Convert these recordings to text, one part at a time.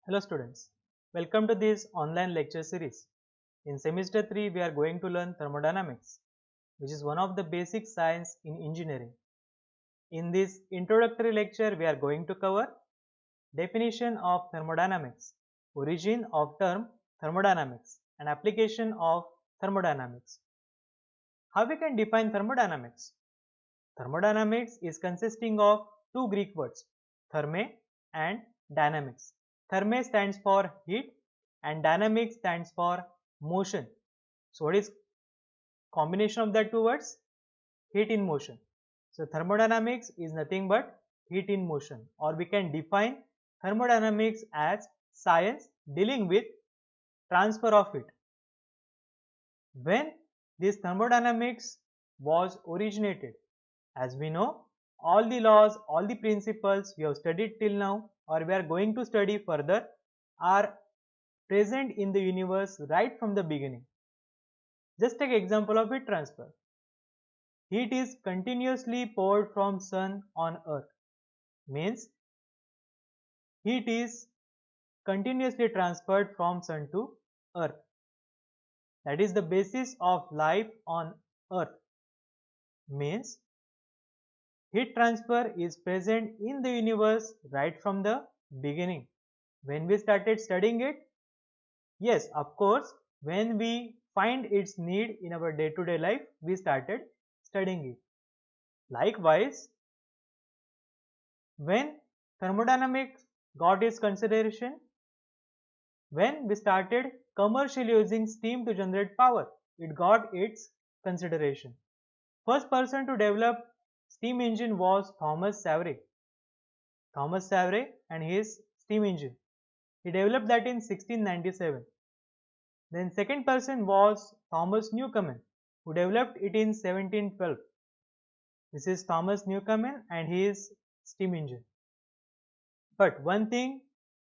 Hello students, welcome to this online lecture series. In semester 3 we are going to learn thermodynamics, which is one of the basic science in engineering. In this introductory lecture we are going to cover definition of thermodynamics, origin of term thermodynamics and application of thermodynamics. How we can define thermodynamics? Thermodynamics is consisting of two Greek words, therme and dynamics. Therme stands for heat and dynamics stands for motion. So what is combination of that two words? Heat in motion. So thermodynamics is nothing but heat in motion, or we can define thermodynamics as science dealing with transfer of heat. When this thermodynamics was originated, as we know, all the laws, all the principles we have studied till now or we are going to study further are present in the universe right from the beginning. Just take example of heat transfer. Heat is continuously poured from sun on earth, means heat is continuously transferred from sun to earth. That is the basis of life on earth, means heat transfer is present in the universe right from the beginning. When we started studying it, yes, of course, when we find its need in our day-to-day life, we started studying it. Likewise, when thermodynamics got its consideration, when we started commercially using steam to generate power, it got its consideration. First person to develop steam engine was Thomas Savery. Thomas Savery and his steam engine. He developed that in 1697. Then second person was Thomas Newcomen, who developed it in 1712. This is Thomas Newcomen and his steam engine. But one thing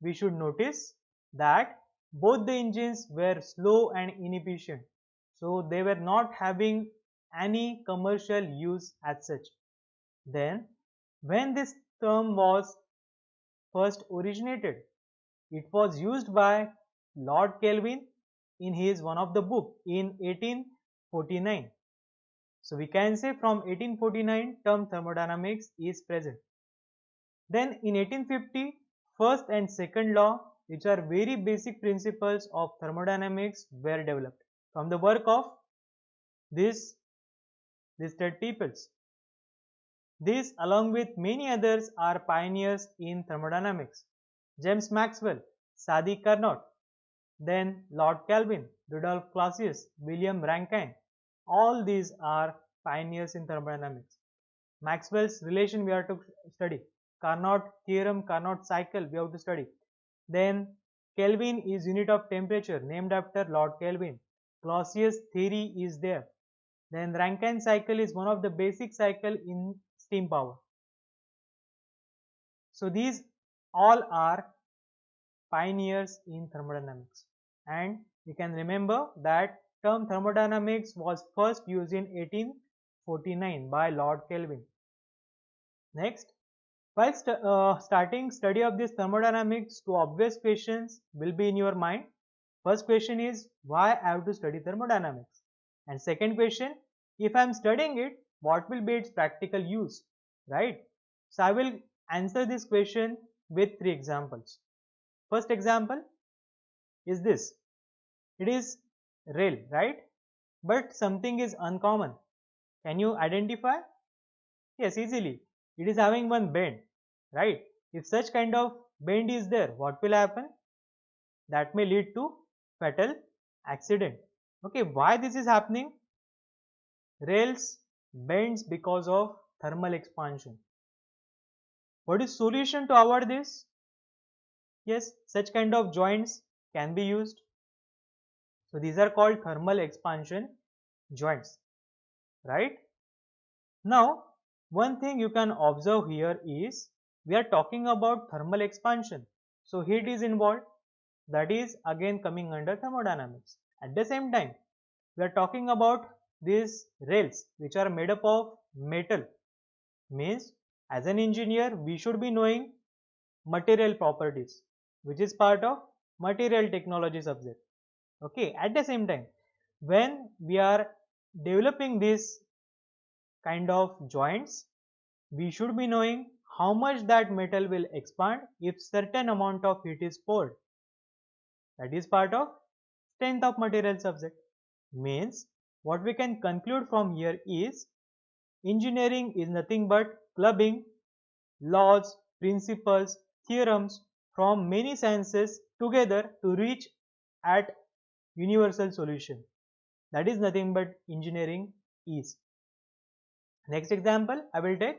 we should notice, that both the engines were slow and inefficient. So they were not having any commercial use as such. Then when this term was first originated, it was used by Lord Kelvin in his one of the book in 1849. So we can say from 1849 term thermodynamics is present. Then in 1850, first and second law, which are very basic principles of thermodynamics, were developed from the work of these listed peoples. These along with many others are pioneers in thermodynamics. James Maxwell, Sadi Carnot, then Lord Kelvin, Rudolf Clausius, William Rankine, all these are pioneers in thermodynamics. Maxwell's relation we have to study. Carnot theorem, Carnot cycle we have to study. Then Kelvin is unit of temperature named after Lord Kelvin. Clausius theory is there. Then Rankine cycle is one of the basic cycle in steam power. So these all are pioneers in thermodynamics, and you can remember that term thermodynamics was first used in 1849 by Lord Kelvin. Next, while starting study of this thermodynamics, two obvious questions will be in your mind. First question is, why I have to study thermodynamics? And second question, if I am studying it, what will be its practical use, right? So I will answer this question with three examples. First example is this. It is rail, right? But something is uncommon. Can you identify? Yes, easily. It is having one bend, right? If such kind of bend is there, what will happen? That may lead to fatal accident. Okay, why this is happening? Rails bends because of thermal expansion. What is solution to avoid this? Yes, such kind of joints can be used. So these are called thermal expansion joints, right? Now, one thing you can observe here is we are talking about thermal expansion. So heat is involved, that is again coming under thermodynamics. At the same time, we are talking about these rails which are made up of metal. Means as an engineer we should be knowing material properties. which is part of material technology subject. Okay, at the same time, when we are developing this kind of joints, we should be knowing how much that metal will expand if certain amount of heat is poured. That is part of strength of material subject. Means what we can conclude from here is engineering is nothing but clubbing laws, principles, theorems from many sciences together to reach at universal solution. That is nothing but engineering is. Next example I will take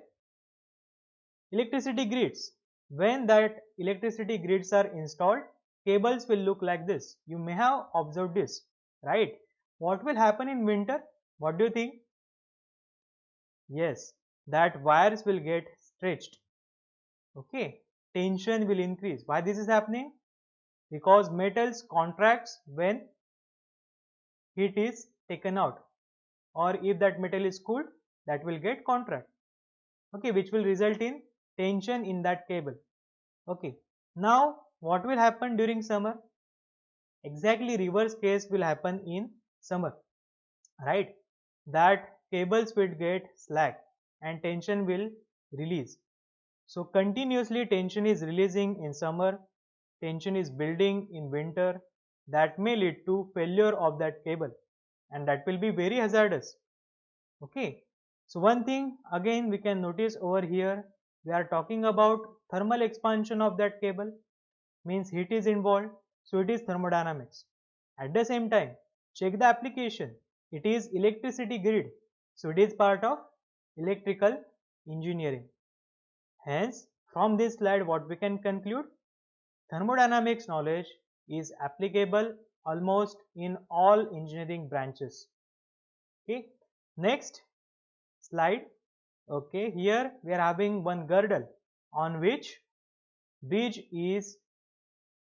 electricity grids. When that electricity grids are installed, cables will look like this. You may have observed this, right? What will happen in winter? What do you think? Yes, that wires will get stretched. Okay, tension will increase. Why this is happening? Because metals contracts when heat is taken out, or if that metal is cooled, that will get contract. Okay, which will result in tension in that cable. Okay, now what will happen during summer? Exactly reverse case will happen in summer, right? That cables will get slack and tension will release. So continuously tension is releasing in summer, tension is building in winter. That may lead to failure of that cable, and that will be very hazardous. Okay, so one thing again we can notice over here, we are talking about thermal expansion of that cable, means heat is involved, so it is thermodynamics. At the same time, check the application, it is electricity grid, so it is part of electrical engineering. Hence, from this slide what we can conclude, thermodynamics knowledge is applicable almost in all engineering branches. Okay, next slide. Okay, here we are having one girdle on which bridge is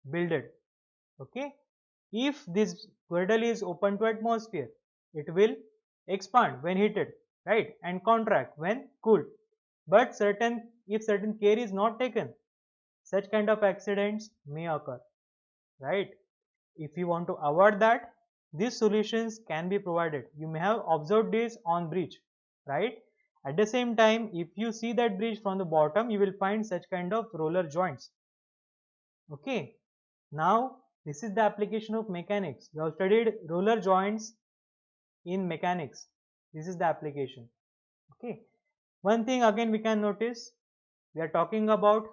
builded. Okay, if this girdle is open to atmosphere, it will expand when heated, right, and contract when cooled. But if certain care is not taken, such kind of accidents may occur, right? If you want to avoid that, these solutions can be provided. You may have observed this on bridge, right? At the same time, if you see that bridge from the bottom, you will find such kind of roller joints. Okay, now this is the application of mechanics. We have studied roller joints in mechanics. This is the application. Okay, one thing again we can notice, we are talking about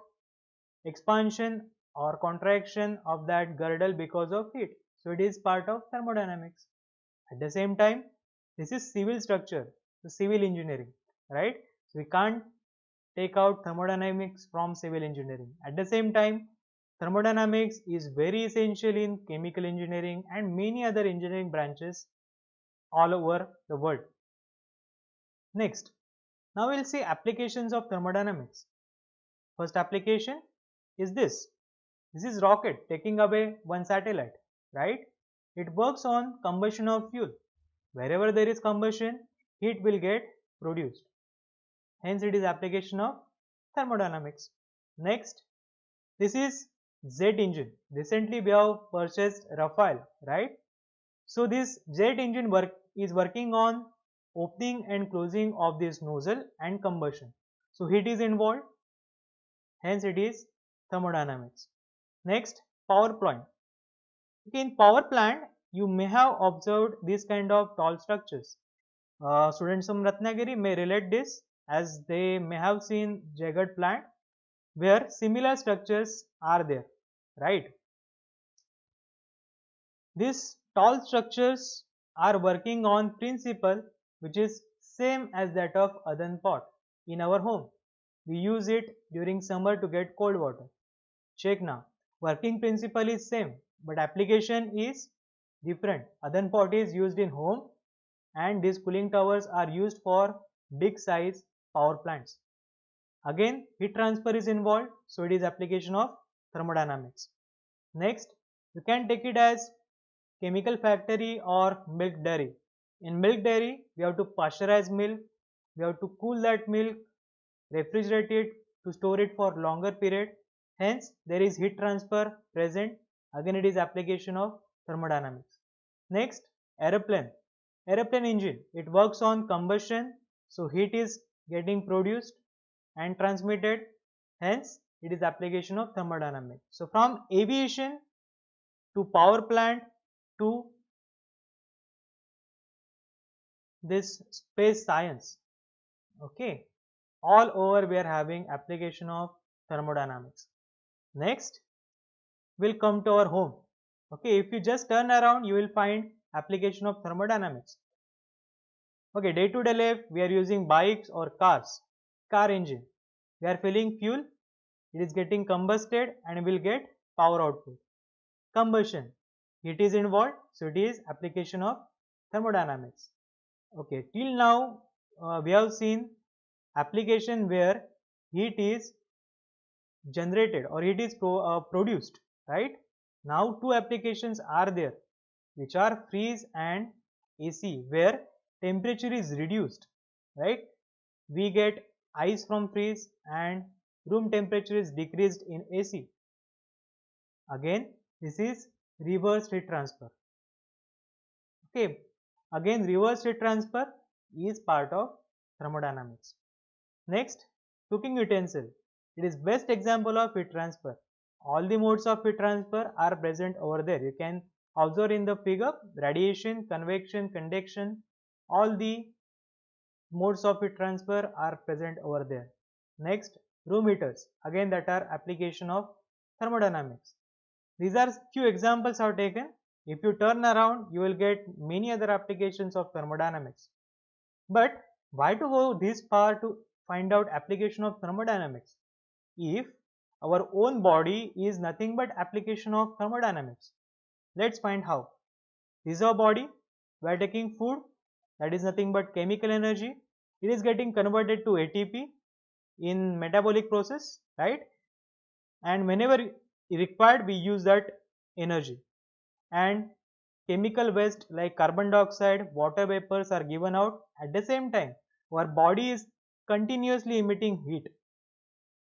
expansion or contraction of that girdle because of heat. So it is part of thermodynamics. At the same time, this is civil structure, the civil engineering, right? So we can't take out thermodynamics from civil engineering. At the same time, thermodynamics is very essential in chemical engineering and many other engineering branches all over the world. Next, now we'll see applications of thermodynamics. First application is this. This is rocket taking away one satellite, right? It works on combustion of fuel. Wherever there is combustion, heat will get produced. Hence it is application of thermodynamics. Next, this is jet engine. Recently we have purchased Rafale, right? So this jet engine is working on opening and closing of this nozzle and combustion. So heat is involved, hence it is thermodynamics. Next, power plant. Okay, in power plant, you may have observed this kind of tall structures. Students from Ratnagiri may relate this as they may have seen Jagat plant where similar structures are there, right? These tall structures are working on principle which is same as that of Adan pot in our home. We use it during summer to get cold water. Check now. Working principle is same, but application is different. Adan pot is used in home and these cooling towers are used for big size power plants. Again, heat transfer is involved, so it is application of thermodynamics. Next, you can take it as chemical factory or milk dairy. In milk dairy, we have to pasteurize milk, we have to cool that milk, refrigerate it to store it for longer period. Hence, there is heat transfer present. Again, it is application of thermodynamics. Next, aeroplane. Aeroplane engine, it works on combustion, so heat is getting produced and transmitted. Hence, it is application of thermodynamics. So, from aviation to power plant to this space science, okay, all over we are having application of thermodynamics. Next, we'll come to our home. Okay, if you just turn around, you will find application of thermodynamics. Okay, day to day life, we are using bikes or cars, car engine. We are filling fuel, it is getting combusted and will get power output. Combustion, heat is involved, so it is application of thermodynamics. Okay, till now we have seen application where heat is generated or heat is produced, right? Now two applications are there, which are freeze and AC, where temperature is reduced, right? We get ice from freeze and room temperature is decreased in AC. Again, this is reverse heat transfer. Okay, again reverse heat transfer is part of thermodynamics. Next, cooking utensil. It is best example of heat transfer. All the modes of heat transfer are present over there. You can observe in the figure, radiation, convection, conduction, all the modes of heat transfer are present over there. Next, room heaters. Again, that are application of thermodynamics. These are few examples I have taken. If you turn around, you will get many other applications of thermodynamics. But why to go this far to find out application of thermodynamics if our own body is nothing but application of thermodynamics? Let's find how. This is our body. We are taking food, that is nothing but chemical energy. It is getting converted to ATP in metabolic process, right? And whenever required, we use that energy. And chemical waste like carbon dioxide, water vapors are given out. At the same time, our body is continuously emitting heat,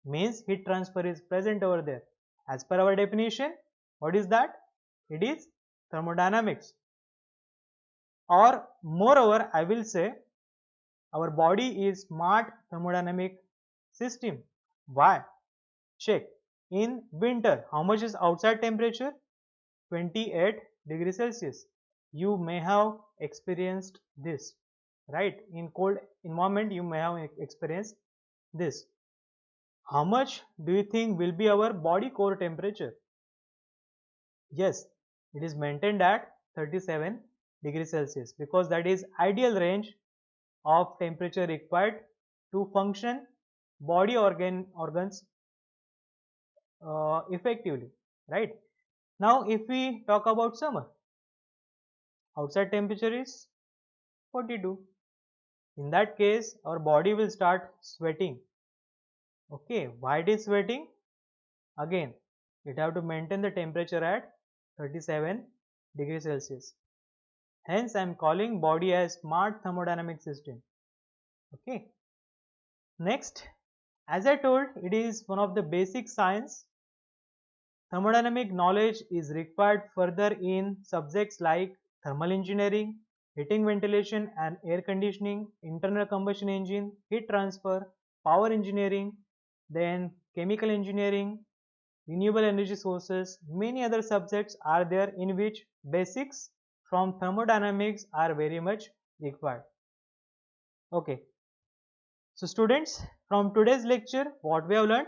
means heat transfer is present over there. As per our definition, what is that? It is thermodynamics. Or moreover, I will say our body is smart thermodynamic system. Why? Check. In winter, how much is outside temperature? 28 degrees Celsius. You may have experienced this, right? In cold environment, you may have experienced this. How much do you think will be our body core temperature? Yes, it is maintained at 37 degrees Celsius because that is ideal range of temperature required to function body organs effectively, right? Now, if we talk about summer, outside temperature is 42. In that case, our body will start sweating. Okay, why it is sweating? Again, it have to maintain the temperature at 37 degrees Celsius. Hence, I am calling body as smart thermodynamic system. Okay. Next, as I told, it is one of the basic science. Thermodynamic knowledge is required further in subjects like thermal engineering, heating, ventilation and air conditioning, internal combustion engine, heat transfer, power engineering, then chemical engineering, renewable energy sources. Many other subjects are there in which basics from thermodynamics are very much required. Okay. So students, from today's lecture, what we have learned?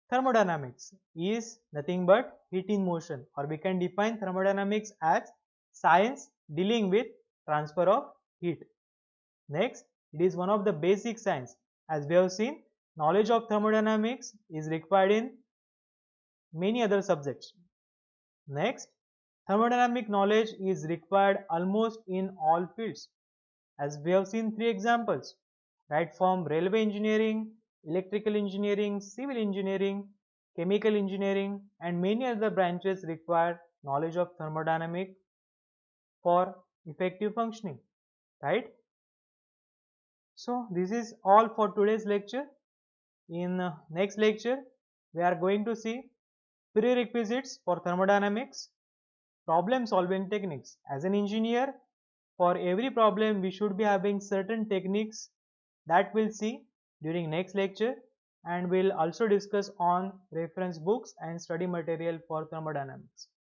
Thermodynamics is nothing but heat in motion, or we can define thermodynamics as science dealing with transfer of heat. Next, it is one of the basic science. As we have seen, knowledge of thermodynamics is required in many other subjects. Next, thermodynamic knowledge is required almost in all fields. As we have seen three examples, right, from railway engineering, electrical engineering, civil engineering, chemical engineering and many other branches require knowledge of thermodynamics for effective functioning, right? So this is all for today's lecture. In next lecture, we are going to see prerequisites for thermodynamics, problem solving techniques. As an engineer, for every problem we should be having certain techniques that we'll see during next lecture, and we'll also discuss on reference books and study material for thermodynamics.